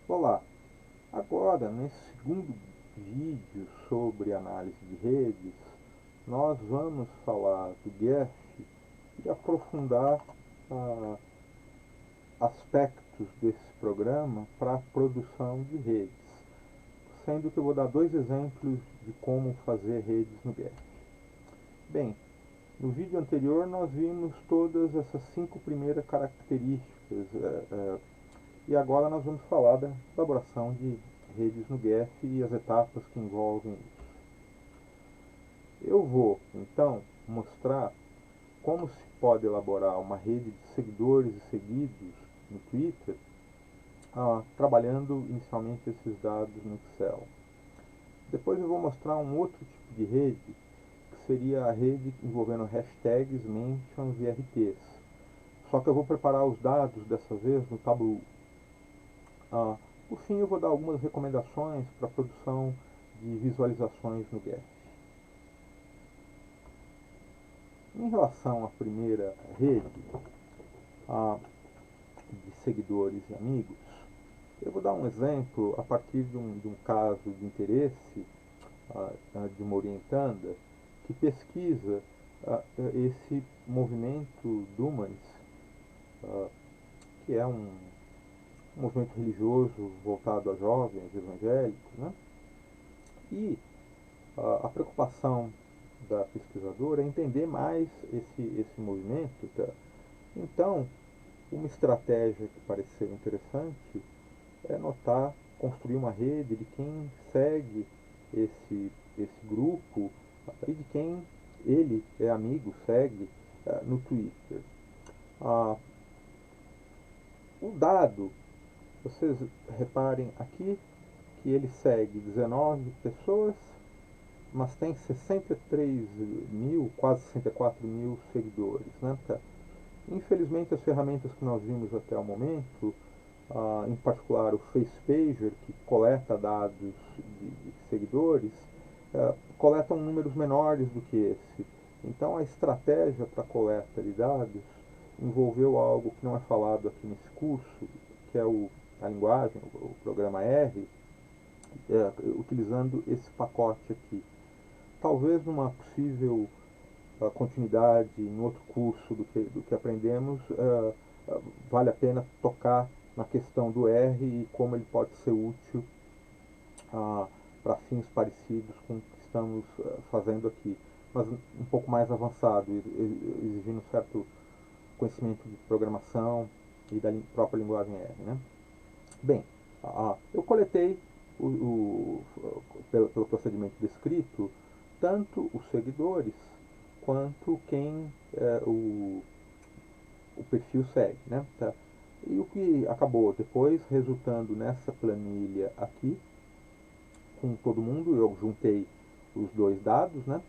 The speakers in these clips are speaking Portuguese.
Olá, agora nesse segundo vídeo sobre análise de redes, nós vamos falar do GEF e aprofundar ah, aspectos desse programa para a produção de redes, sendo que eu vou dar dois exemplos de como fazer redes no GEF. Bem, no vídeo anterior nós vimos todas essas 5 primeiras características e agora nós vamos falar da elaboração de redes no GEF e as etapas que envolvem isso. Eu vou, então, mostrar como se pode elaborar uma rede de seguidores e seguidos no Twitter, trabalhando inicialmente esses dados no Excel. Depois eu vou mostrar um outro tipo de rede, que seria a rede envolvendo hashtags, mentions e RTs. Só que eu vou preparar os dados dessa vez no Tableau. Por fim, eu vou dar algumas recomendações para a produção de visualizações no GEF. Em relação à primeira rede, de seguidores e amigos, eu vou dar um exemplo a partir de um caso de interesse de uma orientanda que pesquisa esse movimento do Humanis, que é um movimento religioso voltado a jovens evangélicos, né? E a preocupação da pesquisadora é entender mais esse movimento. Tá? Então, uma estratégia que pareceu interessante é notar, construir uma rede de quem segue esse grupo e de quem ele é amigo, segue no Twitter. Ah, o dado, vocês reparem aqui que ele segue 19 pessoas, mas tem 63 mil, quase 64 mil seguidores. Né? Infelizmente, as ferramentas que nós vimos até o momento, em particular o FacePager, que coleta dados de seguidores, coletam números menores do que esse. Então, a estratégia para a coleta de dados envolveu algo que não é falado aqui nesse curso, que é a linguagem, o programa R, utilizando esse pacote aqui. Talvez numa possível continuidade em outro curso do que aprendemos, vale a pena tocar na questão do R e como ele pode ser útil para fins parecidos com o que estamos fazendo aqui, mas um pouco mais avançado, exigindo um certo conhecimento de programação e da própria linguagem R. Né? Bem, eu coletei pelo procedimento descrito tanto os seguidores quanto quem o perfil segue. Né? Tá? E o que acabou depois resultando nessa planilha aqui, com todo mundo, eu juntei os dois dados, né?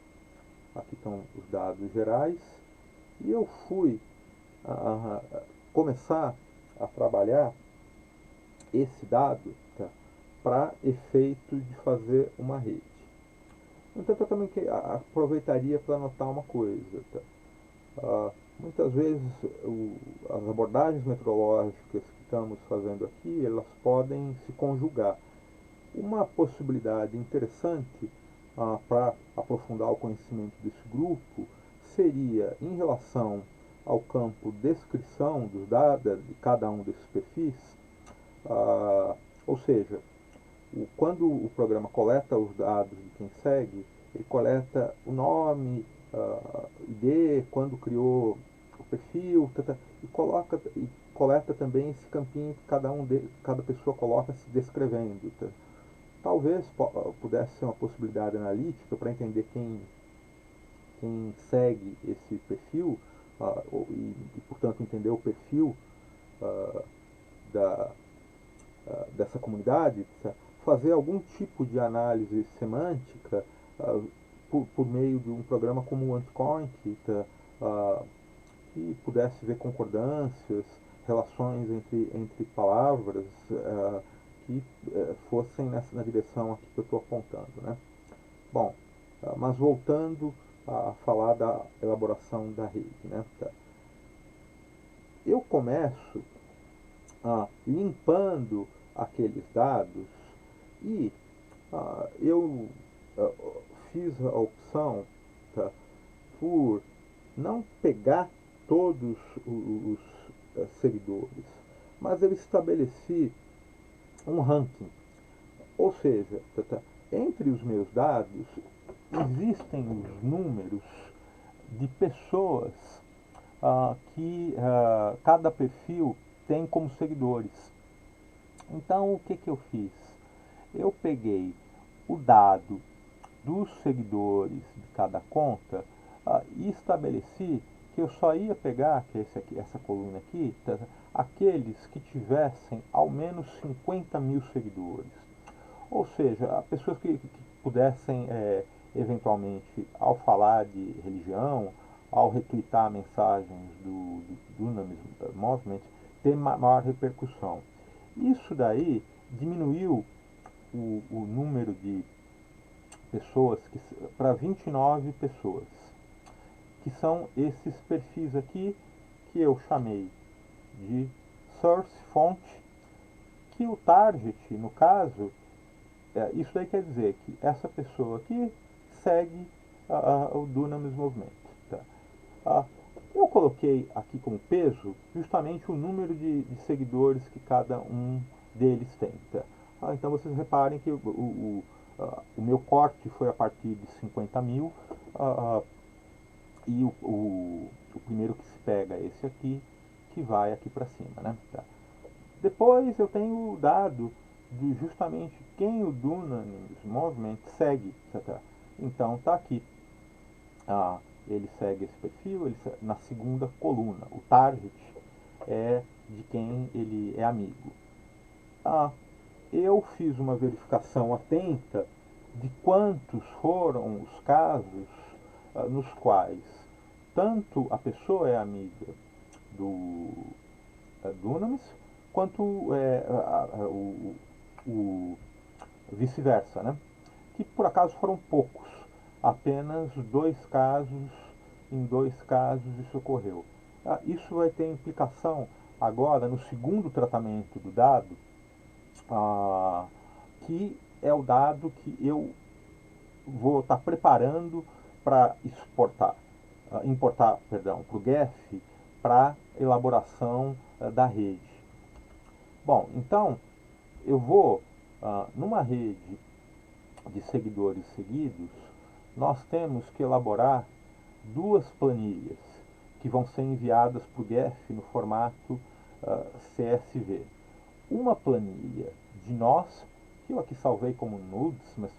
Aqui estão os dados gerais, e eu fui começar a trabalhar esse dado, tá, para efeito de fazer uma rede. Então eu também aproveitaria para notar uma coisa. Tá? Muitas vezes as abordagens metodológicas que estamos fazendo aqui, elas podem se conjugar. Uma possibilidade interessante para aprofundar o conhecimento desse grupo seria em relação ao campo descrição dos dados de cada um desses perfis, ou seja, quando o programa coleta os dados de quem segue, ele coleta o nome, ID, quando criou o perfil, e coleta também esse campinho que cada pessoa coloca se descrevendo. Tá? Talvez pudesse ser uma possibilidade analítica para entender quem segue esse perfil portanto, entender o perfil da, dessa comunidade, fazer algum tipo de análise semântica por meio de um programa como o Antcoin, que pudesse ver concordâncias, relações entre palavras que fossem na direção aqui que eu estou apontando. Né? Bom, mas voltando a falar da elaboração da rede. Né? Eu começo limpando aqueles dados e eu fiz a opção, tá, por não pegar todos os seguidores, mas eu estabeleci um ranking. Ou seja, entre os meus dados existem os números de pessoas que cada perfil tem como seguidores. Então, o que eu fiz? Eu peguei o dado dos seguidores de cada conta e estabeleci que eu só ia pegar, que é essa coluna aqui, aqueles que tivessem ao menos 50 mil seguidores. Ou seja, pessoas que pudessem, eventualmente, ao falar de religião, ao retweetar mensagens do Dunamis Movement, ter maior repercussão. Isso daí diminuiu o número de pessoas para 29 pessoas, que são esses perfis aqui que eu chamei de source font, que o target, no caso, isso daí quer dizer que essa pessoa aqui segue o Dunamis Movement. Tá? Eu coloquei aqui como peso justamente o número de seguidores que cada um deles tem. Tá? Então vocês reparem que o meu corte foi a partir de 50 mil e o primeiro que se pega é esse aqui, que vai aqui para cima. Né? Tá? Depois eu tenho o dado de justamente quem o Dunamis Movement segue. Tá? Então está aqui. Ele segue esse perfil, na segunda coluna. O target é de quem ele é amigo. Eu fiz uma verificação atenta de quantos foram os casos nos quais tanto a pessoa é amiga do Dunamis, quanto o vice-versa, né? Que por acaso foram poucos, apenas em 2 casos isso ocorreu. Isso vai ter implicação agora no segundo tratamento do dado, que é o dado que eu vou estar preparando para importar para o GEF para elaboração da rede. Bom, então eu vou numa rede de seguidores seguidos, nós temos que elaborar 2 planilhas que vão ser enviadas para o GEF no formato CSV. Uma planilha de nós, que eu aqui salvei como nudes, mas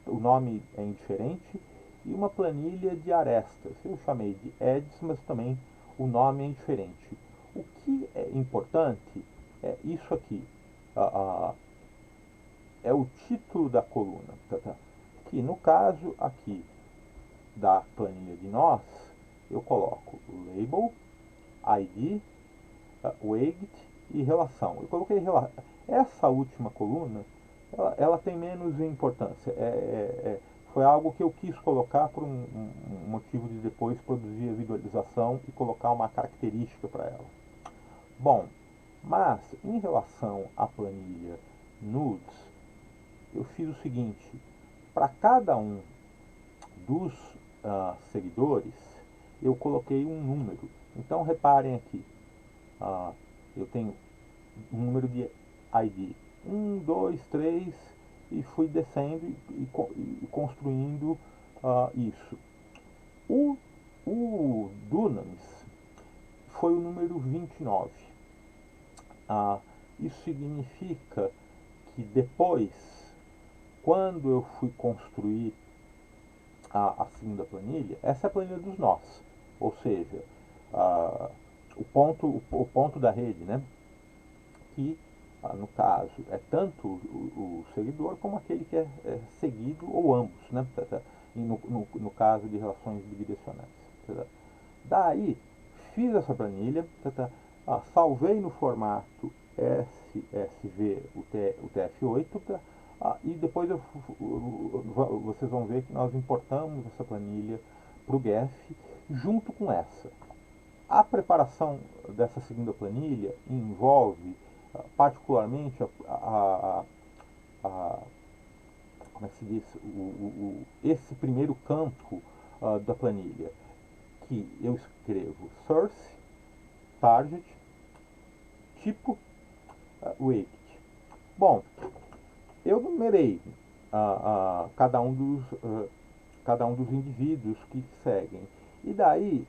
o nome é indiferente, e uma planilha de arestas. Eu chamei de edges, mas também o nome é indiferente. O que é importante é isso aqui. É o título da coluna. Que no caso aqui da planilha de nós, eu coloco label, ID, weight e relação. Eu coloquei essa última coluna, ela tem menos importância. Foi algo que eu quis colocar por um motivo de depois produzir a visualização e colocar uma característica para ela. Bom, mas em relação à planilha nudes, eu fiz o seguinte: para cada um dos seguidores, eu coloquei um número. Então reparem aqui, eu tenho um número de ID 1, 2, 3 e fui descendo e construindo isso. O Dunamis foi o número 29. Isso significa que depois, quando eu fui construir a segunda planilha, essa é a planilha dos nós, ou seja, o ponto da rede, né? Que no caso é tanto o seguidor como aquele que é seguido, ou ambos, né? No caso de relações bidirecionais. Daí fiz essa planilha, salvei no formato CSV o TF8, e depois vocês vão ver que nós importamos essa planilha para o GEF junto com essa. A preparação dessa segunda planilha envolve particularmente como é que se diz, esse primeiro campo da planilha, que eu escrevo source, target, tipo, weight. Bom, eu numerei cada um dos indivíduos que seguem. E daí,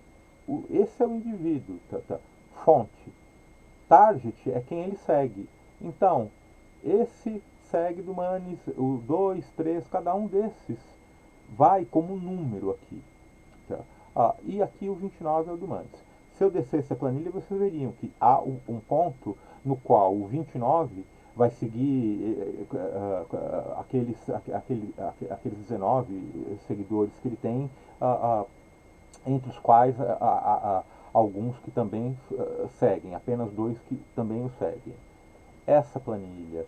esse é o indivíduo, fonte. Target é quem ele segue. Então, esse segue do Manes, o 2, 3, cada um desses vai como número aqui. Tá? E aqui o 29 é o do Manes. Se eu descesse a planilha, vocês veriam que há um ponto no qual o 29 vai seguir aqueles 19 seguidores que ele tem, entre os quais alguns que também seguem, apenas dois que também o seguem. Essa planilha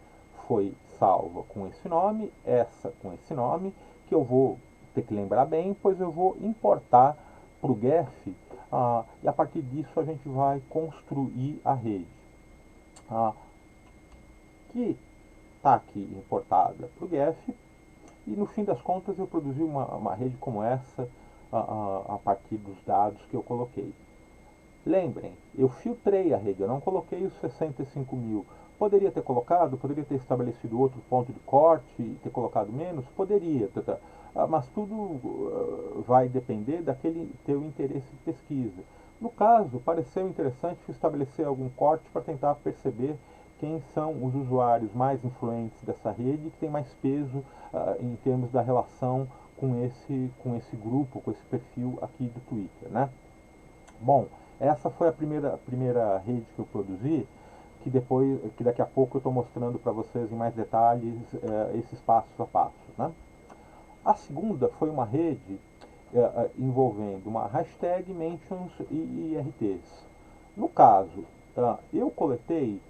foi salva com esse nome, essa com esse nome, que eu vou ter que lembrar bem, pois eu vou importar para o Geth, e a partir disso a gente vai construir a rede, que está aqui importada para o Geth, e no fim das contas eu produzi uma rede como essa a partir dos dados que eu coloquei. Lembrem, eu filtrei a rede, eu não coloquei os 65 mil. Poderia ter colocado, poderia ter estabelecido outro ponto de corte e ter colocado menos? Poderia, mas tudo vai depender daquele teu interesse de pesquisa. No caso, pareceu interessante estabelecer algum corte para tentar perceber quem são os usuários mais influentes dessa rede, que tem mais peso em termos da relação com esse grupo, com esse perfil aqui do Twitter, né? Bom, essa foi a primeira rede que eu produzi, que daqui a pouco eu estou mostrando para vocês em mais detalhes esses passos a passo, né? A segunda foi uma rede envolvendo uma hashtag, mentions e IRTs. No caso, eu coletei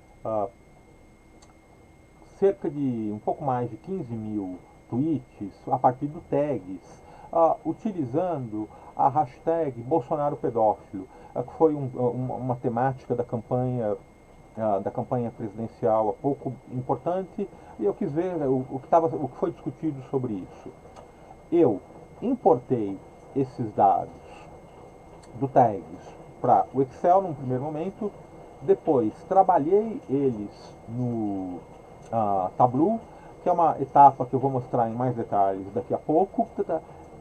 cerca de um pouco mais de 15 mil tweets a partir do tags, utilizando a hashtag Bolsonaro Pedófilo, que foi uma temática da campanha presidencial há pouco importante, e eu quis ver o que foi discutido sobre isso. Eu importei esses dados do tags para o Excel num primeiro momento, depois trabalhei eles no Tableau, que é uma etapa que eu vou mostrar em mais detalhes daqui a pouco,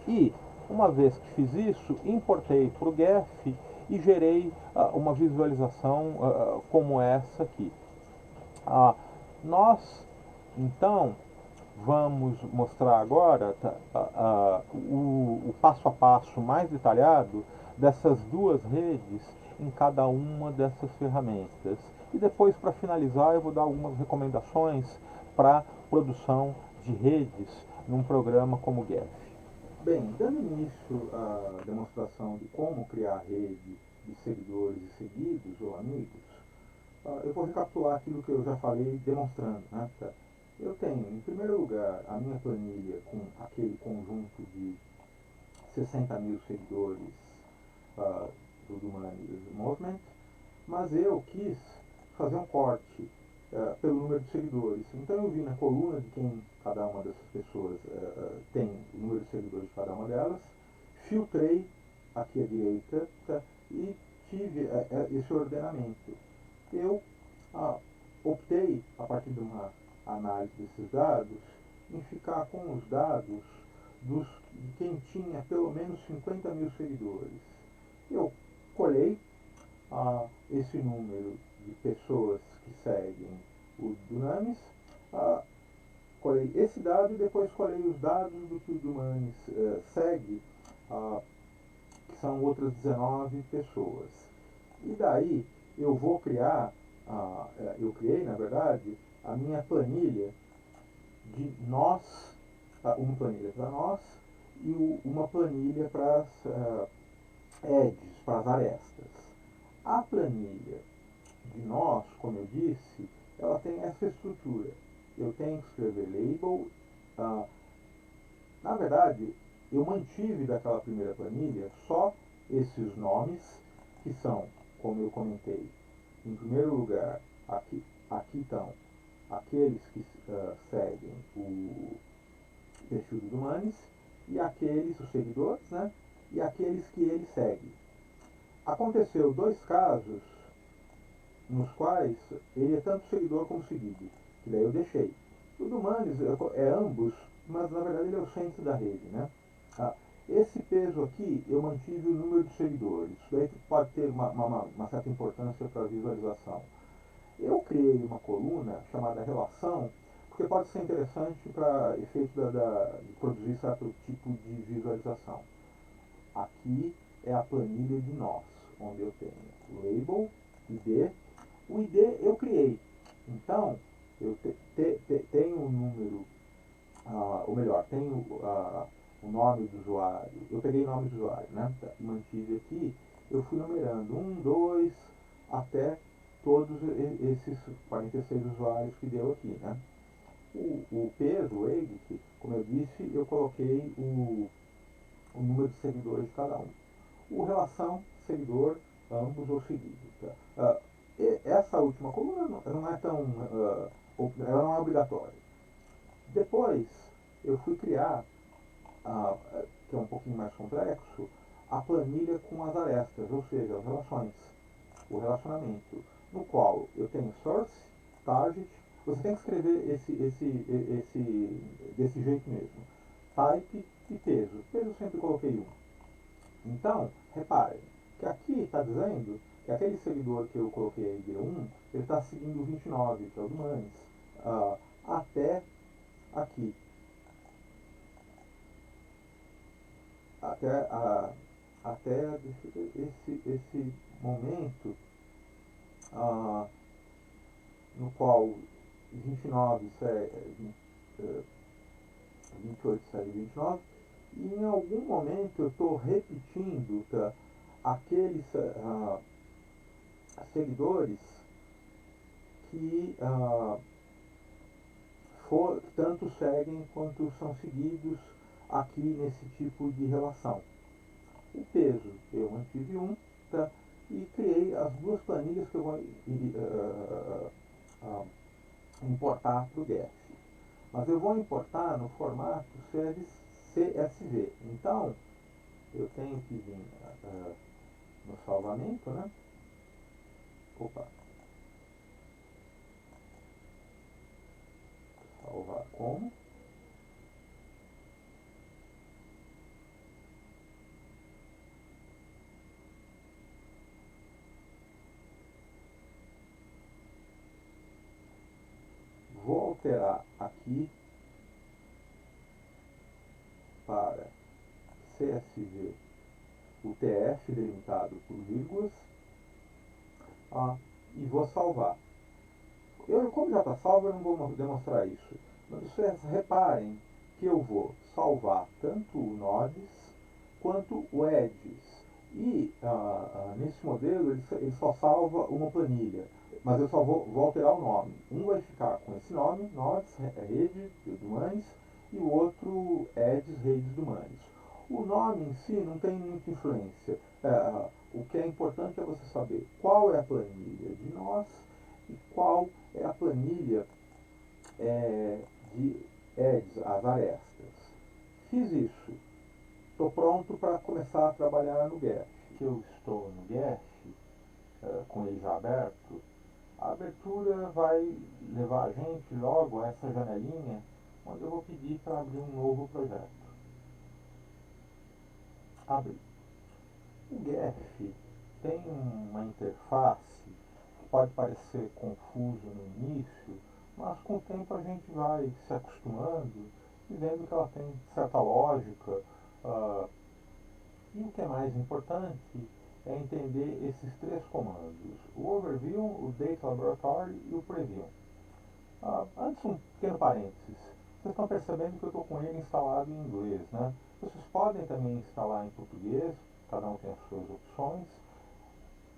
e uma vez que fiz isso, importei para o Geth e gerei uma visualização como essa aqui. Nós, então, vamos mostrar agora o passo a passo mais detalhado dessas duas redes em cada uma dessas ferramentas. E depois, para finalizar, eu vou dar algumas recomendações para produção de redes num programa como o Geth. Bem, dando início à demonstração de como criar rede de seguidores e seguidos ou amigos, eu vou recapitular aquilo que eu já falei demonstrando, né? Eu tenho, em primeiro lugar, a minha planilha com aquele conjunto de 60 mil seguidores do Humanity Movement, mas eu quis fazer um corte pelo número de seguidores. Então eu vi na coluna de quem cada uma dessas pessoas tem, o número de seguidores de cada uma delas, filtrei aqui à direita, e tive esse ordenamento. Eu optei, a partir de uma análise desses dados, em ficar com os dados de quem tinha pelo menos 50 mil seguidores. Eu colhei esse número de pessoas que seguem o Dunamis, colhei esse dado e depois colhei os dados do que o Dunamis segue, que são outras 19 pessoas. E daí eu vou criar, eu criei na verdade, a minha planilha de nós, uma planilha para nós e uma planilha para as edges, para as arestas. A planilha de nós, como eu disse, ela tem essa estrutura. Eu tenho que escrever label. Na verdade, eu mantive daquela primeira planilha só esses nomes, que são, como eu comentei, em primeiro lugar, aqui, aqui estão aqueles que seguem o perfil do Manes e aqueles, os seguidores, né? E aqueles que ele segue. Aconteceu dois casos nos quais ele é tanto seguidor como seguido, que daí eu deixei. O do Manes é ambos, mas na verdade ele é o centro da rede, né? Ah, esse peso aqui eu mantive o número de seguidores, isso daí pode ter uma certa importância para a visualização. Eu criei uma coluna chamada relação, porque pode ser interessante para efeito de produzir certo tipo de visualização. Aqui é a planilha de nós, onde eu tenho o label, ID. O ID eu criei. Então, eu tenho um número, ou melhor, tenho o nome do usuário. Eu peguei o nome do usuário, né? Mantive aqui. Eu fui numerando 1, 2, até todos esses 46 usuários que deu aqui, né? O peso, o EGIC, como eu disse, eu coloquei o número de seguidores de cada um. O relação, seguidor, ambos ou seguidos. Tá? Essa última coluna não é tão. Ela não é obrigatória. Depois, eu fui criar, que é um pouquinho mais complexo, a planilha com as arestas, ou seja, as relações, o relacionamento, no qual eu tenho source, target, você tem que escrever desse jeito mesmo, type e peso. Peso eu sempre coloquei 1. Então, reparem que aqui está dizendo que aquele seguidor que eu coloquei aí de 1, ele está seguindo o 29, que é o do Manes, até aqui. Até, até esse momento no qual 29 segue, 28 segue 29, e em algum momento eu estou repetindo, tá, aqueles seguidores que tanto seguem quanto são seguidos aqui nesse tipo de relação. O peso eu mantive 1, tá, e criei as duas planilhas que eu vou importar para o Get. Mas eu vou importar no formato CSV. Então, eu tenho que vir no salvamento, né? Opa. Salvar como. Vou alterar aqui para CSV o TF delimitado por vírgulas e vou salvar. Como já está salvo, eu não vou demonstrar isso. Mas vocês reparem que eu vou salvar tanto o nodes quanto o edges. E nesse modelo ele só salva uma planilha, mas eu só vou alterar o nome. Um vai ficar com esse nome, nodes, rede do Manes, e o outro edges, redes do Manes. O nome em si não tem muita influência. O que é importante é você saber qual é a planilha de nós e qual é a planilha de edges, as arestas. Fiz isso. Estou pronto para começar a trabalhar no Get. Que eu estou no Get, com ele já aberto, a abertura vai levar a gente logo a essa janelinha onde eu vou pedir para abrir um novo projeto. Abrir. O GEF tem uma interface que pode parecer confuso no início, mas com o tempo a gente vai se acostumando e vendo que ela tem certa lógica. E o que é mais importante é entender esses três comandos: o Overview, o Data Laboratory e o Preview. Antes, um pequeno parênteses. Vocês estão percebendo que eu estou com ele instalado em inglês, né? Vocês podem também instalar em português, cada um tem as suas opções.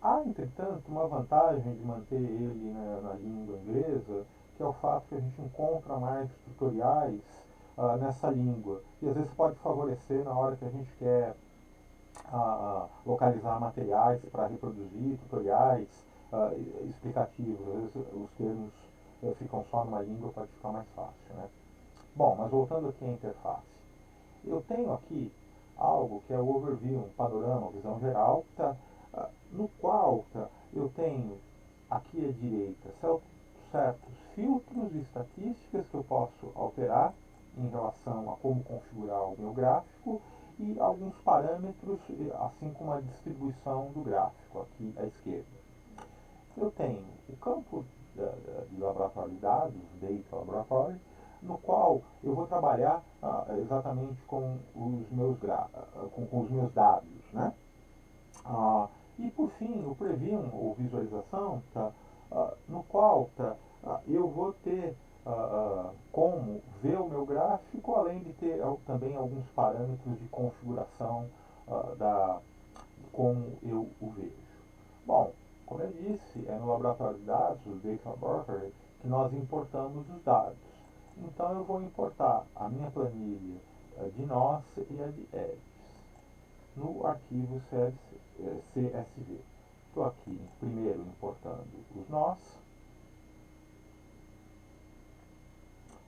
Há, entretanto, uma vantagem de manter ele na língua inglesa, que é o fato que a gente encontra mais tutoriais nessa língua. E às vezes pode favorecer na hora que a gente quer localizar materiais para reproduzir, tutoriais explicativos. Às vezes os termos ficam só numa língua para ficar mais fácil, né? Bom, mas voltando aqui à interface. Eu tenho aqui algo que é o overview, um panorama, visão geral, tá? No qual eu tenho aqui à direita certos filtros e estatísticas que eu posso alterar em relação a como configurar o meu gráfico e alguns parâmetros, assim como a distribuição do gráfico aqui à esquerda. Eu tenho o campo de laboratório de dados, Data Laboratory, no qual eu vou trabalhar exatamente com com os meus dados, né? E por fim, o Preview ou visualização, no qual eu vou ter como ver o meu gráfico, além de ter também alguns parâmetros de configuração de como eu o vejo. Bom, como eu disse, é no laboratório de dados, o Data Laboratory, que nós importamos os dados. Então eu vou importar a minha planilha de nós e a de Edges no arquivo CSV. Estou aqui primeiro importando os nós.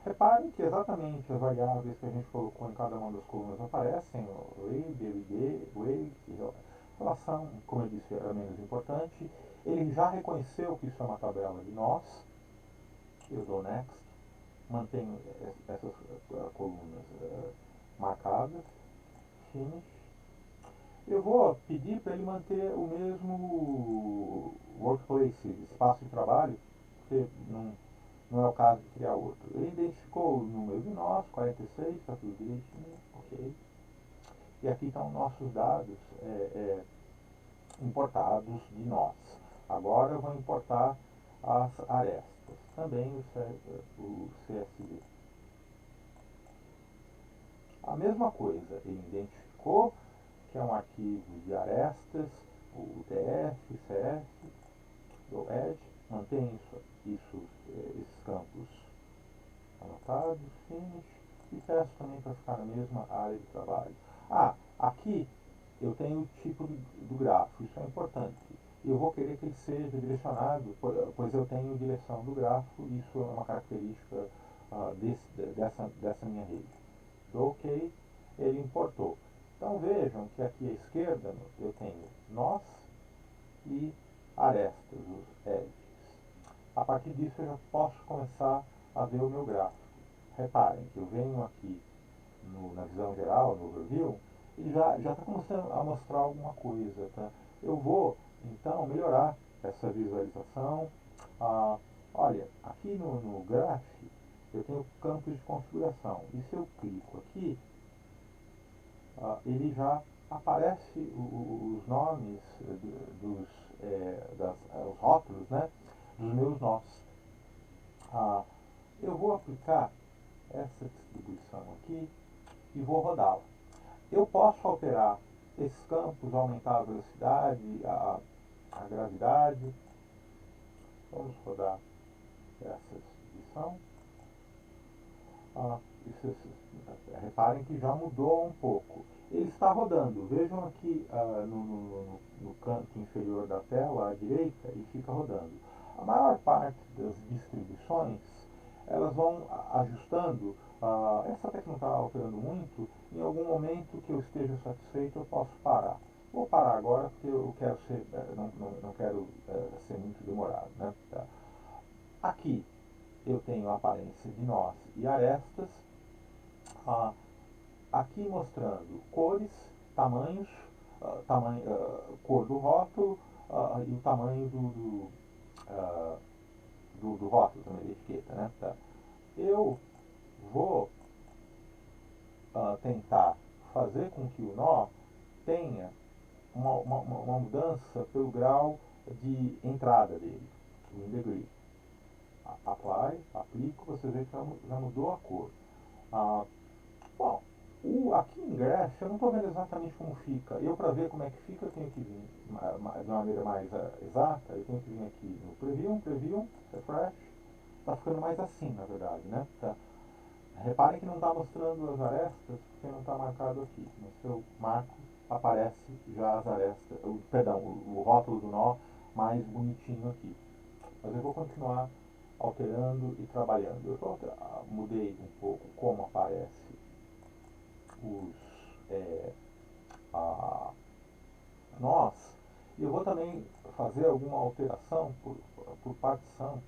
Reparem que exatamente as variáveis que a gente colocou em cada uma das colunas aparecem, o rib, LD, weight, relação, como eu disse, era menos importante. Ele já reconheceu que isso é uma tabela de nós. Eu dou next, mantenho essas colunas marcadas, finish. Eu vou pedir para ele manter o mesmo workplace, espaço de trabalho, porque não é o caso de criar outro. Ele identificou o número de nós, 46, está tudo direitinho, ok. E aqui estão nossos dados importados de nós. Agora eu vou importar as arestas, também o CSV. A mesma coisa, ele identificou que é um arquivo de arestas, o TF, CF, do Edge, mantém esses campos anotados, finish, e peço também para ficar na mesma área de trabalho. Aqui eu tenho o tipo do grafo, isso é importante. Eu vou querer que ele seja direcionado, pois eu tenho direção do grafo, isso é uma característica dessa minha rede. Dou OK, ele importou. Então vejam que aqui à esquerda eu tenho nós e arestas, os edges. A partir disso eu já posso começar a ver o meu gráfico. Reparem que eu venho aqui na visão geral, no overview, ele já está começando a mostrar alguma coisa. Tá? Eu vou, então, melhorar essa visualização. Olha, aqui no Graph, eu tenho campos de configuração. E se eu clico aqui, ele já aparece os nomes os rótulos, né, dos meus nós. Eu vou aplicar essa distribuição aqui e vou rodá-la. Eu posso alterar esses campos, aumentar a velocidade, a gravidade. Vamos rodar essa distribuição. Reparem que já mudou um pouco. Ele está rodando. Vejam aqui no canto inferior da tela, à direita, e fica rodando. A maior parte das distribuições, elas vão ajustando. Essa até que não está alterando muito. Em algum momento que eu esteja satisfeito, eu posso parar. Vou parar agora porque eu quero não quero ser muito demorado. Né? Tá. Aqui eu tenho a aparência de nós e arestas. Aqui mostrando cores, tamanhos, cor do rótulo e o tamanho do rótulo também, da etiqueta. Né? Tá. Eu vou tentar fazer com que o nó tenha uma mudança pelo grau de entrada dele, o in degree. Apply, aplico, você vê que já mudou a cor. Bom, aqui em Graph eu não estou vendo exatamente como fica. Eu, para ver como é que fica, eu tenho que vir de uma maneira mais exata. Eu tenho que vir aqui no Preview, Refresh. Está ficando mais assim, na verdade, né? Tá. Reparem que não está mostrando as arestas, porque não está marcado aqui. Mas se eu marco, aparece já as arestas, o rótulo do nó mais bonitinho aqui. Mas eu vou continuar alterando e trabalhando. Mudei um pouco como aparece os a, nós, e eu vou também fazer alguma alteração por partição,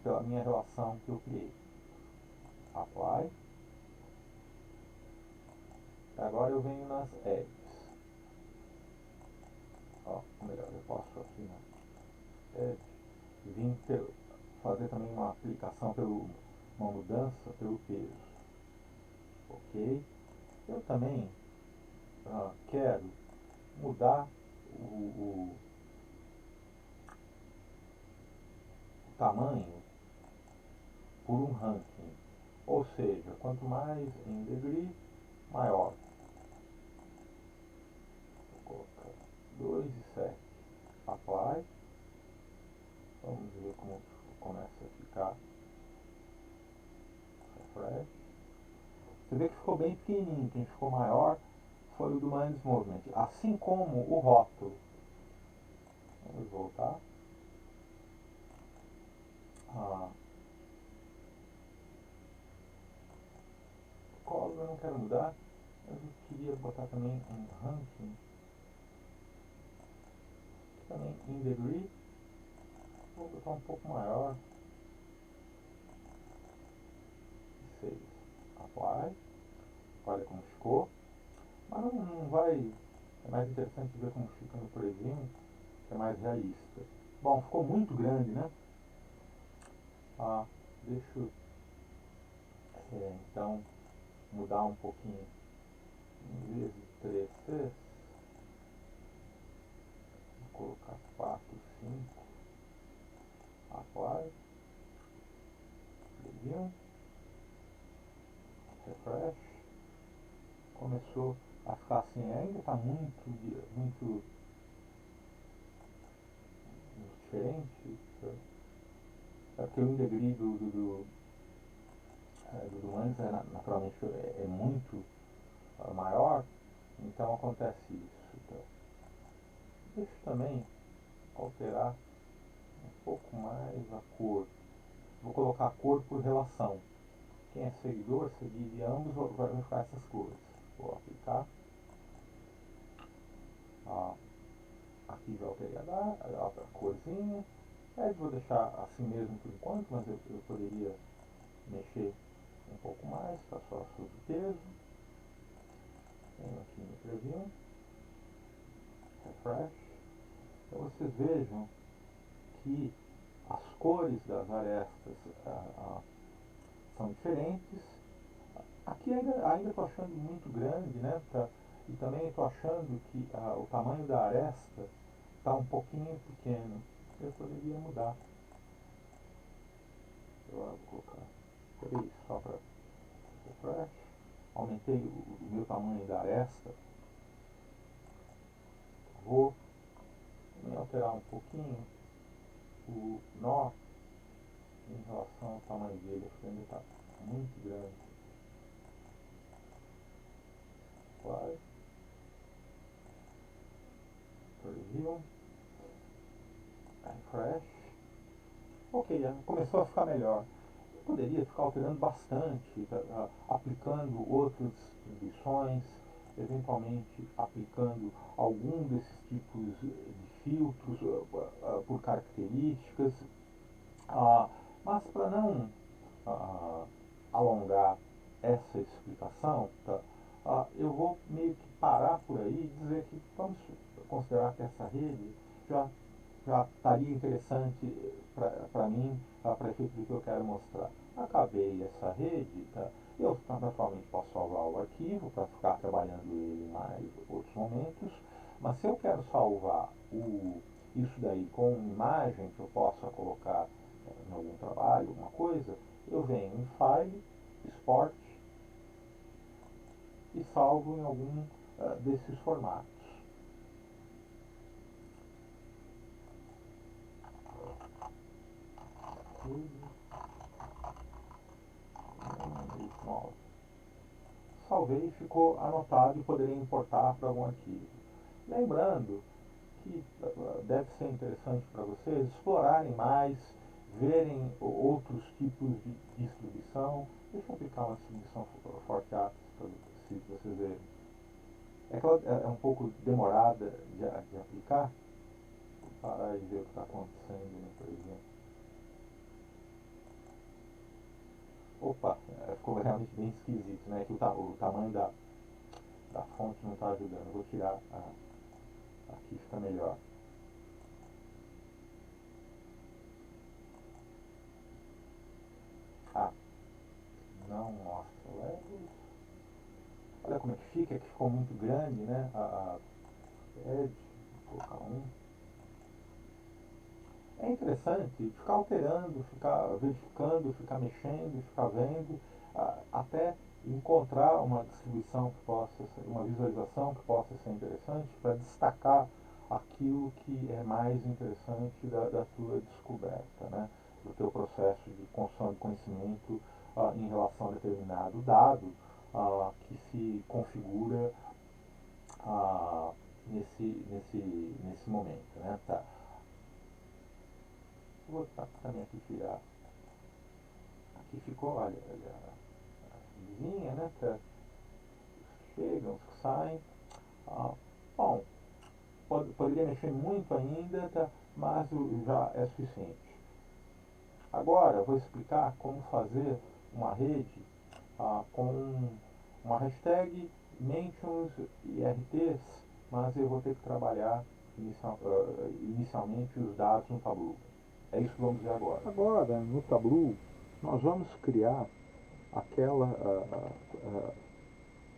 pela minha relação que eu criei. Apply. Agora eu venho nas edges. Ó, melhor, eu posso aqui na edge vim fazer também uma aplicação uma mudança pelo peso. Ok? Eu também quero mudar o tamanho por um ranking. Ou seja, quanto mais em degree, maior. Vou colocar 2,7. Apply. Vamos ver como começa a ficar. Refresh. Você vê que ficou bem pequenininho. Quem ficou maior foi o do Minds Movement. Assim como o rótulo. Vamos voltar. Color eu não quero mudar. Mas eu queria botar também um ranking. Também in degree. Vou botar um pouco maior. 6. Apply. Olha como ficou. Mas não vai. É mais interessante ver como fica no preview, que é mais realista. Bom, ficou muito grande, né? Deixa eu então mudar um pouquinho. Em vez de 3 Cs, vou colocar 4, 5. Apply. Preview. Refresh. Começou a ficar assim, ainda está muito diferente. É porque o degree do antes naturalmente é muito maior, então acontece isso. Então, deixa eu também alterar um pouco mais a cor. Vou colocar a cor por relação. Quem é seguidor, seguir de ambos, vai ficar essas cores. Vou aplicar. Aqui já alterei a corzinha. Vou deixar assim mesmo por enquanto, mas eu poderia mexer um pouco mais, tá só subpeso. Venho aqui no preview. Refresh. Então vocês vejam que as cores das arestas são diferentes. Aqui ainda estou achando muito grande, né? E também estou achando que o tamanho da aresta está um pouquinho pequeno. Eu poderia mudar. Eu vou colocar 3 só para refresh. Aumentei o meu tamanho da aresta. Vou alterar um pouquinho o nó em relação ao tamanho dele. Acho que ainda está muito grande. Apply. Preview. Refresh. Ok, já começou a ficar melhor. Eu poderia ficar alterando bastante, aplicando outras distribuições, eventualmente aplicando algum desses tipos de filtros por características, mas para não alongar essa explicação, eu vou meio que parar por aí e dizer que vamos considerar que essa rede já estaria interessante para mim, para efeito do que eu quero mostrar. Acabei essa rede, eu naturalmente posso salvar o arquivo para ficar trabalhando ele em mais outros momentos, mas se eu quero salvar isso daí com imagem que eu possa colocar em algum trabalho, alguma coisa, eu venho em File, Export e salvo em algum desses formatos. Salvei e ficou anotado e poderei importar para algum arquivo. Lembrando que deve ser interessante para vocês explorarem mais verem outros tipos de distribuição. Deixa eu aplicar uma distribuição forecast para vocês verem. É que ela é um pouco demorada de aplicar. Vou parar e ver o que está acontecendo, né, por exemplo. Opa, ficou realmente bem esquisito, né? Que o tamanho da fonte não está ajudando. Eu vou tirar aqui, fica melhor. Ah, não mostra levels. Olha como é que fica, que ficou muito grande, né? Edge, vou colocar um. É interessante ficar alterando, ficar verificando, ficar mexendo, ficar vendo, até encontrar uma distribuição que possa ser, uma visualização que possa ser interessante para destacar aquilo que é mais interessante da tua descoberta, né? Do teu processo de construção de conhecimento em relação a determinado dado que se configura nesse momento, né? Tá. Vou também aqui tirar. Aqui ficou, olha a linha, né? Chegam, saem. Bom, poderia mexer muito ainda, tá? Mas já é suficiente. Agora vou explicar como fazer uma rede com uma hashtag mentions e RTs, mas eu vou ter que trabalhar inicialmente os dados no Tableau. É isso que vamos ver agora. Agora, no Tableau, nós vamos criar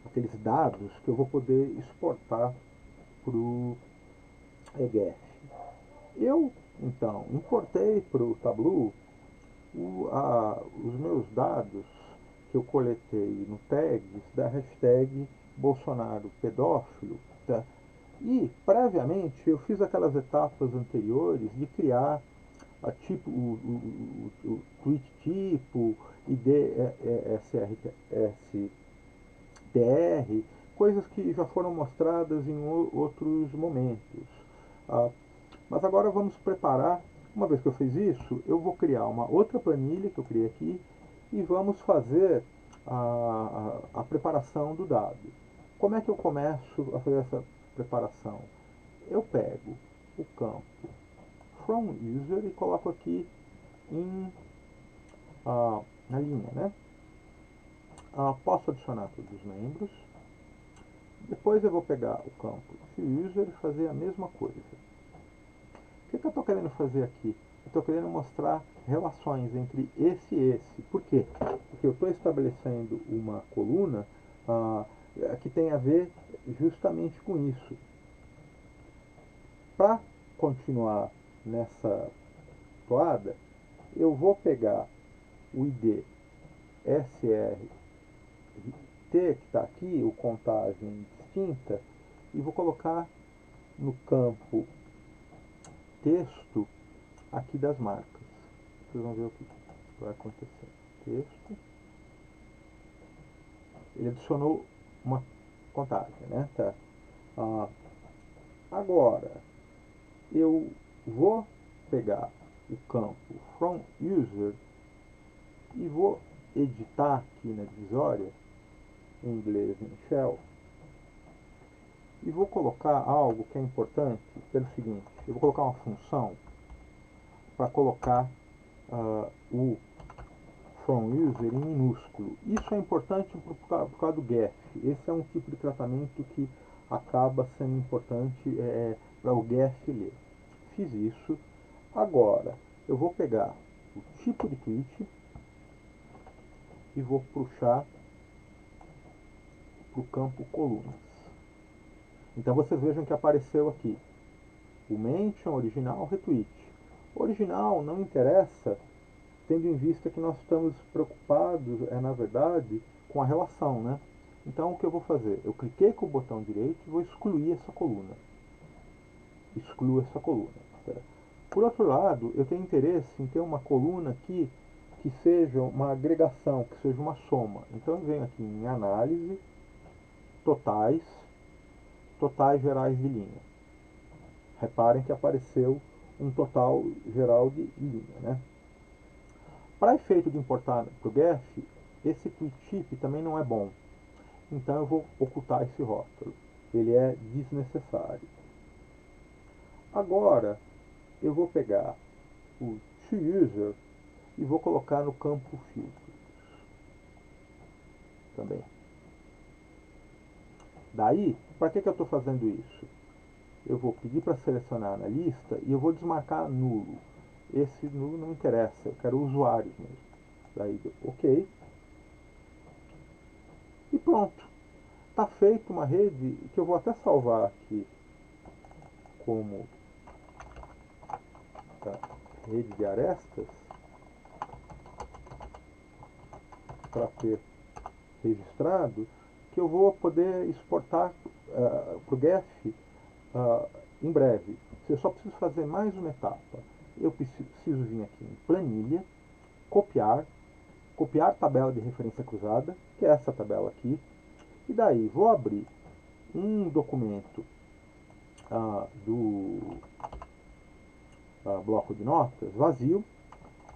aqueles dados que eu vou poder exportar para o EGF. Eu, então, importei para o Tableau os meus dados que eu coletei no tags da hashtag Bolsonaro pedófilo, tá? E, previamente, eu fiz aquelas etapas anteriores de criar tipo, o tweet tipo, IDSTR, coisas que já foram mostradas em outros momentos. Mas agora vamos preparar, uma vez que eu fiz isso, eu vou criar uma outra planilha que eu criei aqui e vamos fazer a preparação do dado. Como é que eu começo a fazer essa preparação? Eu pego o campo from user e coloco aqui na linha, né? Posso adicionar todos os membros. Depois eu vou pegar o campo user e fazer a mesma coisa. O que eu estou querendo fazer aqui? Eu estou querendo mostrar relações entre esse e esse. Por quê? Porque eu estou estabelecendo uma coluna que tem a ver justamente com isso. Para continuar nessa toada, eu vou pegar o ID SRT, que está aqui, o contagem distinta, e vou colocar no campo texto aqui das marcas. Vocês vão ver o que vai acontecer. Texto. Ele adicionou uma contagem, né? Tá. Agora, eu vou pegar o campo from user e vou editar aqui na divisória, em inglês em shell, e vou colocar algo que é importante pelo seguinte: eu vou colocar uma função para colocar o from user em minúsculo. Isso é importante por causa do get. Esse é um tipo de tratamento que acaba sendo importante para o get ler. Fiz isso. Agora eu vou pegar o tipo de tweet e vou puxar para o campo colunas. Então vocês vejam que apareceu aqui o mention, original, retweet. Original não interessa, tendo em vista que nós estamos preocupados, na verdade, com a relação, né? Então o que eu vou fazer? Eu cliquei com o botão direito e vou excluir essa coluna. Excluo essa coluna. Por outro lado, eu tenho interesse em ter uma coluna aqui que seja uma agregação, que seja uma soma. Então eu venho aqui em análise, totais, totais gerais de linha. Reparem que apareceu um total geral de linha, né? Para efeito de importar para o GEF, esse tooltip também não é bom. Então eu vou ocultar esse rótulo. Ele é desnecessário. Agora eu vou pegar o ToUser e vou colocar no campo filtros também. Daí, para que eu estou fazendo isso? Eu vou pedir para selecionar na lista e eu vou desmarcar nulo. Esse nulo não interessa, eu quero usuários mesmo. Daí, ok. E pronto. Está feita uma rede que eu vou até salvar aqui como rede de arestas para ter registrado, que eu vou poder exportar para o GEF em breve. Eu só preciso fazer mais uma etapa. Eu preciso vir aqui em planilha, copiar tabela de referência cruzada, que é essa tabela aqui, e daí vou abrir um documento do bloco de notas vazio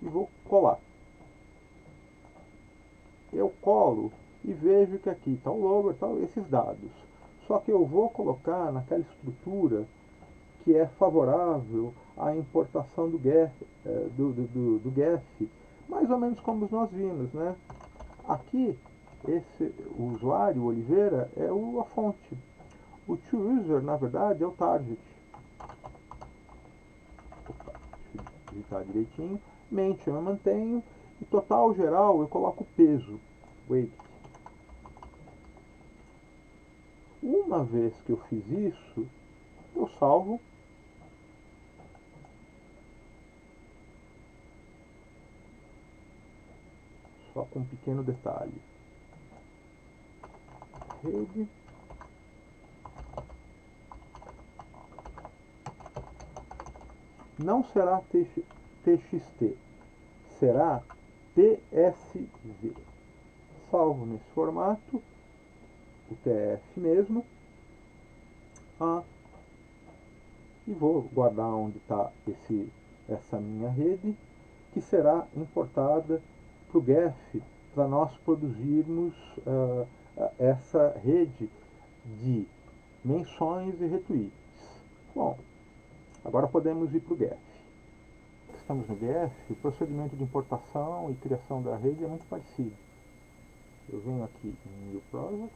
e vou colar. Eu colo e vejo que aqui está o logo e tal, esses dados. Só que eu vou colocar naquela estrutura que é favorável à importação do GEF, do GEF, mais ou menos como nós vimos, né? Aqui, o usuário, o Oliveira, é a fonte. O ToUser, na verdade, é o target. Opa, deixa eu digitar direitinho. Mente eu mantenho. E total geral eu coloco peso. Weight. Uma vez que eu fiz isso, eu salvo. Só com um pequeno detalhe. Rede. Não será TXT, será TSV. Salvo nesse formato, o TF mesmo, e vou guardar onde está essa minha rede, que será importada para o GEF, para nós produzirmos essa rede de menções e retweets. Bom, agora podemos ir para o GEF. Estamos no GEF, o procedimento de importação e criação da rede é muito parecido. Eu venho aqui em New Project,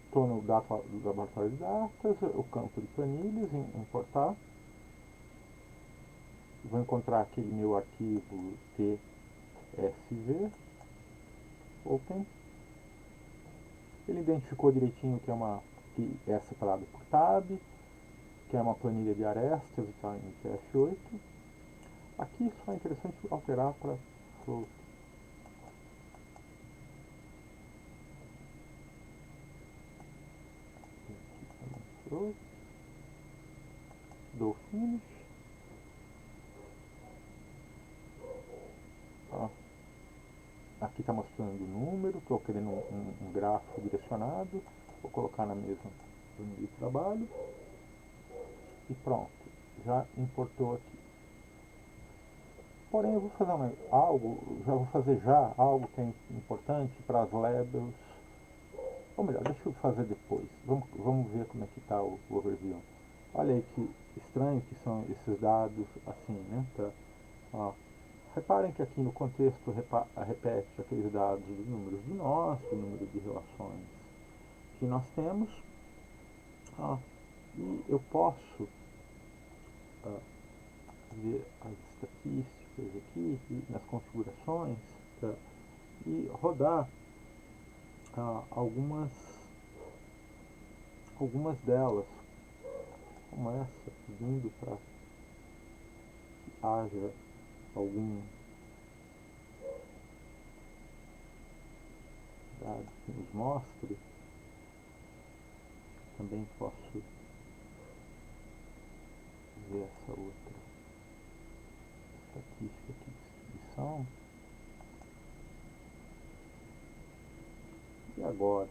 estou no laboratório de datas, o campo de planilhas, importar. Vou encontrar aquele meu arquivo TSV, Open. Ele identificou direitinho que é separado por tab, que é uma planilha de arestas, está em TF8. Aqui só é interessante alterar para float. Dou finish. Aqui está mostrando o número, estou querendo um gráfico direcionado. Vou colocar na mesma planilha de trabalho. E pronto, já importou aqui. Porém, eu vou fazer algo que é importante para as labels. Ou melhor, deixa eu fazer depois. Vamos ver como é que está o overview. Olha aí que estranho que são esses dados assim, né? Tá. Reparem que aqui no contexto repete aqueles dados dos números de nós, do número de relações que nós temos. E eu posso ver as estatísticas aqui nas configurações, tá? E rodar algumas delas, como essa, pedindo para que haja algum dado que nos mostre. Também posso ver essa outra estatística aqui de distribuição. E agora,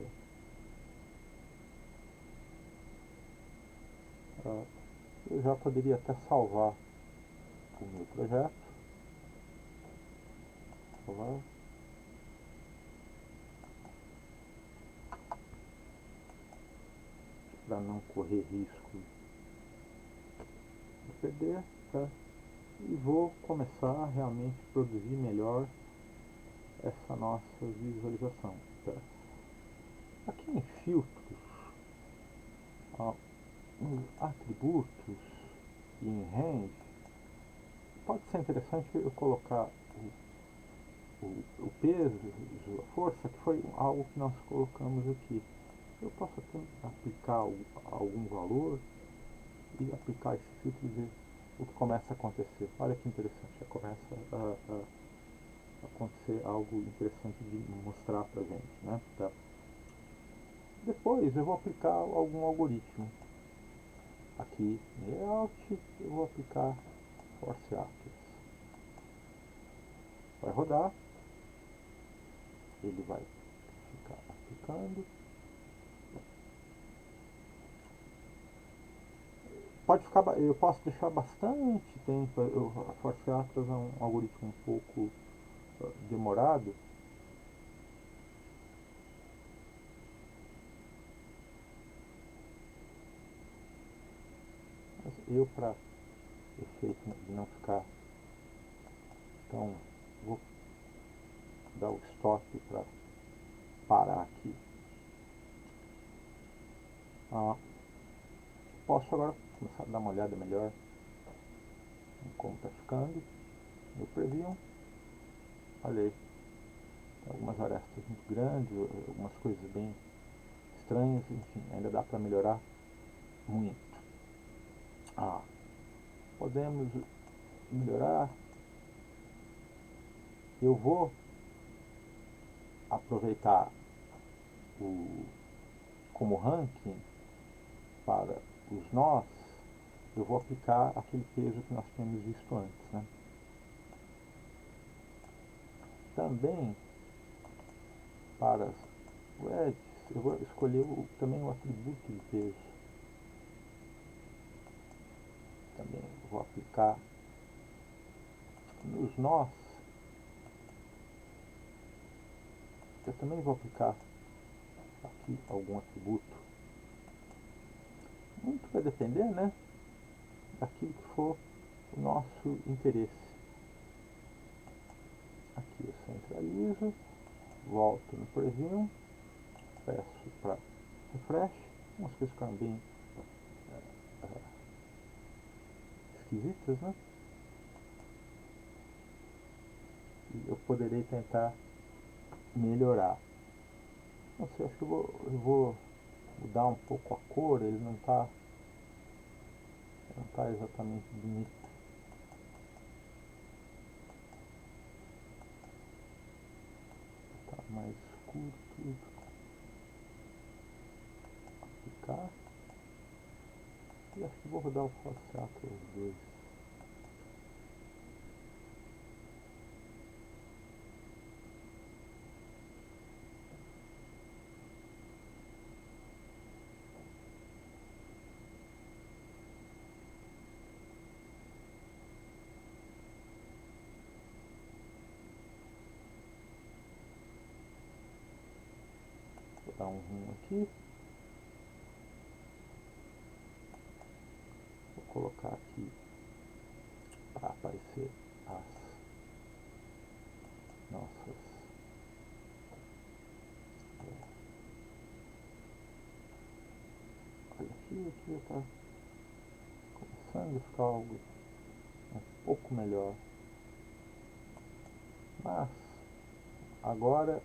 Eu já poderia até salvar o meu projeto. Salvar. Para não correr risco de perder, tá? E vou começar a realmente produzir melhor essa nossa visualização. Tá? Aqui em filtros, ó, nos atributos e em range, pode ser interessante eu colocar o peso, a força, que foi algo que nós colocamos aqui. Eu posso até aplicar algum valor e aplicar esse filtro e ver o que começa a acontecer. Olha que interessante, já começa a acontecer algo interessante de mostrar pra gente, né? Tá. Depois eu vou aplicar algum algoritmo. Aqui em Layout eu vou aplicar Force Actors. Vai rodar, ele vai ficar aplicando. Pode ficar, eu posso deixar bastante tempo. A Force Actors é um algoritmo um pouco demorado. Mas eu, para efeito de não ficar tão, vou dar o stop para parar aqui. Posso agora começar a dar uma olhada melhor em como está ficando no preview. Olha aí, tem algumas arestas muito grandes, algumas coisas bem estranhas, enfim, ainda dá para melhorar muito. Podemos melhorar. Eu vou aproveitar como ranking para os nós, eu vou aplicar aquele peso que nós tínhamos visto antes, né? Também para o edges, eu vou escolher também o atributo de peso. Também vou aplicar nos nós. Eu também vou aplicar aqui algum atributo. Muito vai depender, né, daquilo que for o nosso interesse. Aqui eu centralizo, volto no preview, peço para refresh, umas coisas ficaram bem esquisitas, né? E eu poderei tentar melhorar. Não sei, acho que eu vou mudar um pouco a cor, ele não está exatamente bonito. Tá mais escuro, aplicar. E acho que vou rodar o Force os dois. Vou dar um zoom aqui. Vou colocar aqui para aparecer as nossas olha aqui já está começando a ficar algo um pouco melhor, mas agora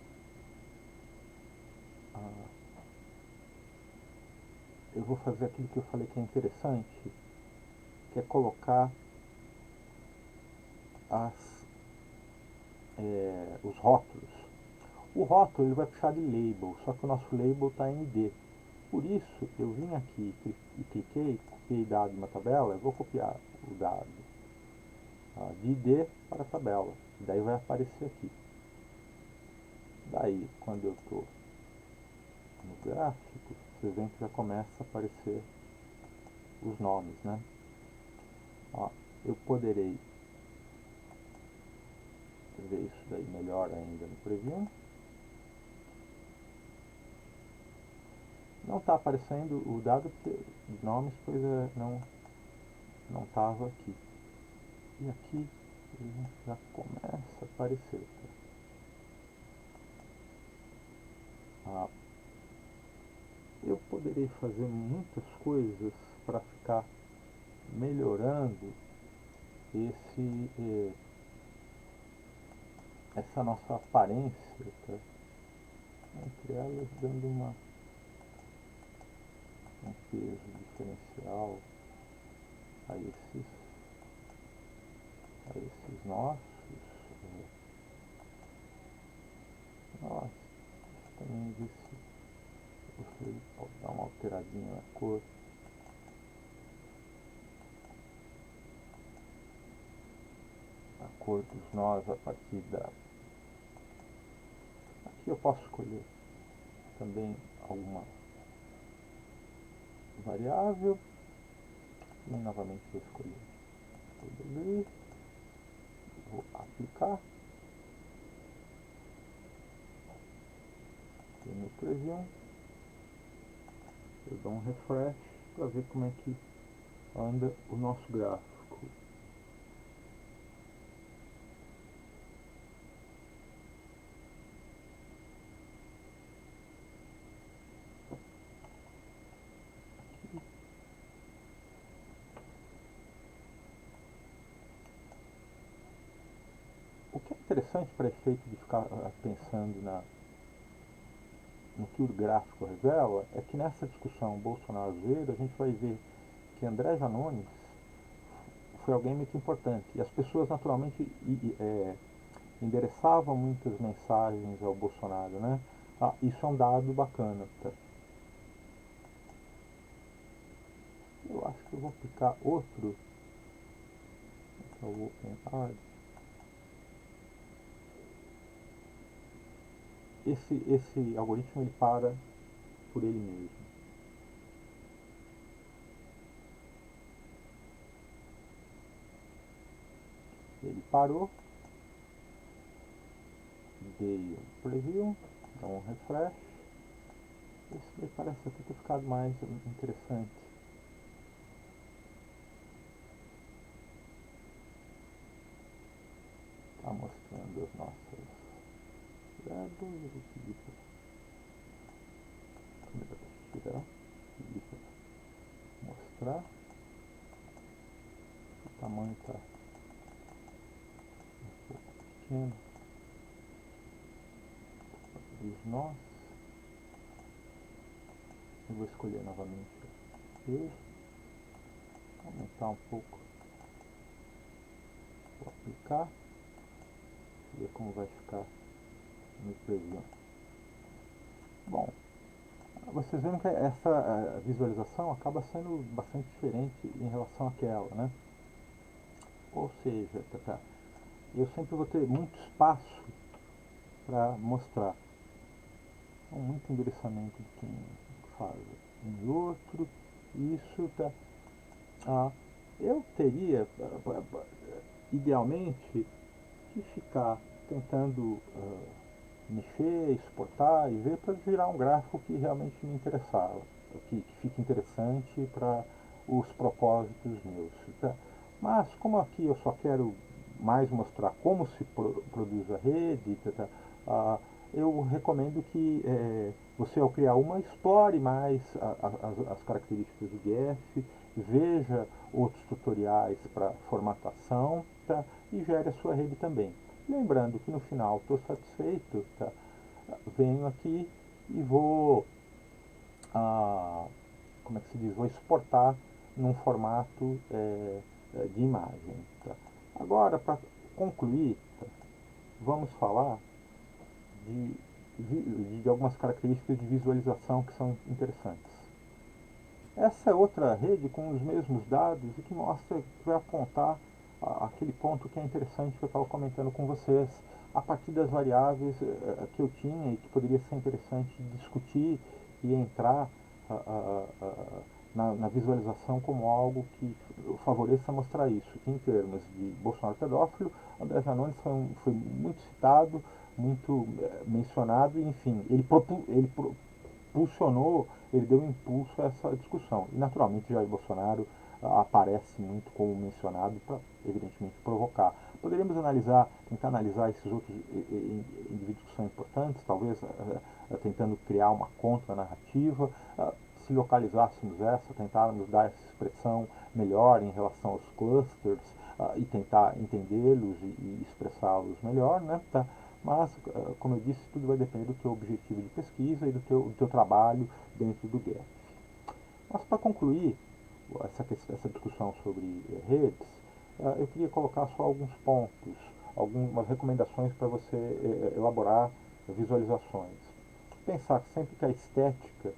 eu vou fazer aquilo que eu falei que é interessante, que é colocar os rótulos. O rótulo ele vai puxar de label, só que o nosso label está em ID. Por isso eu vim aqui e cliquei, copiei dado de uma tabela, eu vou copiar o dado de ID para a tabela, e daí vai aparecer aqui. Daí, quando eu estou no gráfico, vocês veem que já começa a aparecer os nomes, né? Ó, eu poderei ver isso daí melhor ainda no preview. Não está aparecendo o dado de nomes, pois não estava aqui. E aqui ele já começa a aparecer. Eu poderia fazer muitas coisas para ficar melhorando essa nossa aparência, tá? Entre elas dando um peso diferencial a esses nossos. Nossa, também ver se você pode dar uma alteradinha na cor. A cor dos nós a partir da... Aqui eu posso escolher também alguma variável e novamente vou escolher, vou aplicar e no preview eu dou um refresh para ver como é que anda o nosso gráfico. O que é interessante para efeito de ficar pensando no que o gráfico revela é que nessa discussão Bolsonaro-Azevedo a gente vai ver que André Janones foi alguém muito importante e as pessoas naturalmente endereçavam muitas mensagens ao Bolsonaro, né? Isso é um dado bacana. Tá? Eu acho que eu vou aplicar outro, que é o OpenArt. Esse algoritmo ele para por ele mesmo. Ele parou, dei um preview, dá um refresh. Esse daí parece até ter ficado mais interessante. Está mostrando as nossas dados. Eu vou pedir para tirar, pedir para mostrar. O tamanho está um pouco pequeno dos nós. Eu vou escolher novamente ele, aumentar um pouco, vou aplicar, ver como vai ficar no preview. Bom, vocês veem que essa visualização acaba sendo bastante diferente em relação àquela, né? Ou seja, eu sempre vou ter muito espaço para mostrar. Então, muito endereçamento de quem faz um e outro. Isso eu teria, idealmente, que ficar tentando mexer, exportar e ver para virar um gráfico que realmente me interessava, que fique interessante para os propósitos meus. Tá? Mas como aqui eu só quero mais mostrar como se produz a rede, eu recomendo que você, ao criar uma, explore mais as características do GEF, veja outros tutoriais para formatação, tá? E gere a sua rede também. Lembrando que no final estou satisfeito, tá? Venho aqui e vou, como é que se diz, vou exportar num formato de imagem. Tá? Agora, para concluir, tá? Vamos falar de algumas características de visualização que são interessantes. Essa é outra rede com os mesmos dados e que mostra, que vai apontar aquele ponto que é interessante que eu estava comentando com vocês, a partir das variáveis que eu tinha e que poderia ser interessante discutir e entrar na visualização como algo que favoreça mostrar isso, que em termos de Bolsonaro pedófilo, André Janones foi muito citado, muito mencionado, e enfim, ele propulsionou, ele deu impulso a essa discussão. E naturalmente Jair Bolsonaro aparece muito como mencionado para, evidentemente, provocar. Poderíamos tentar analisar esses outros indivíduos que são importantes, talvez tentando criar uma contra-narrativa, se localizássemos essa, tentarmos dar essa expressão melhor em relação aos clusters e tentar entendê-los e expressá-los melhor, né? Tá? Mas, como eu disse, tudo vai depender do teu objetivo de pesquisa e do teu trabalho dentro do GET. Mas, para concluir essa discussão sobre redes, eu queria colocar só alguns pontos, algumas recomendações para você elaborar visualizações. Pensar que sempre que a estética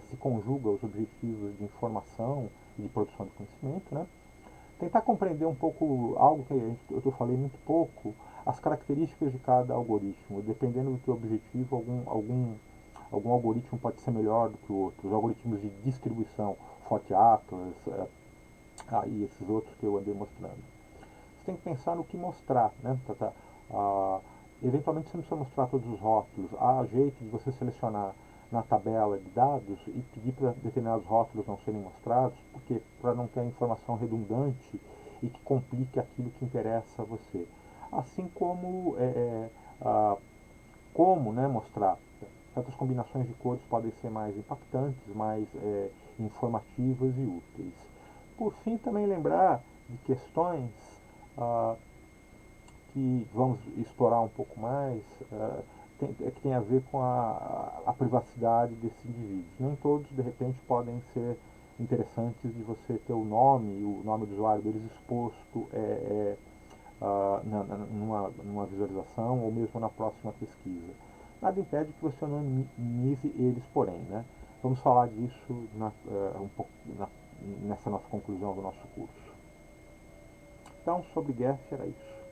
se conjuga aos objetivos de informação e de produção de conhecimento, né? Tentar compreender um pouco algo que eu falei muito pouco, as características de cada algoritmo. Dependendo do teu objetivo, algum algoritmo pode ser melhor do que o outro. Os algoritmos de distribuição, Forte Atlas e esses outros que eu andei mostrando. Você tem que pensar no que mostrar, né? Eventualmente você não precisa mostrar todos os rótulos. Há jeito de você selecionar na tabela de dados e pedir para determinados rótulos não serem mostrados, porque para não ter informação redundante e que complique aquilo que interessa a você. Assim como como, né, mostrar. Certas combinações de cores podem ser mais impactantes, mais informativas e úteis. Por fim, também lembrar de questões ah, que vamos explorar um pouco mais, que tem a ver com a privacidade desses indivíduos. Nem todos, de repente, podem ser interessantes de você ter o nome do usuário deles exposto numa visualização ou mesmo na próxima pesquisa. Nada impede que você anonimize eles, porém, né? Vamos falar disso nessa nossa conclusão do nosso curso. Então, sobre Guest era isso.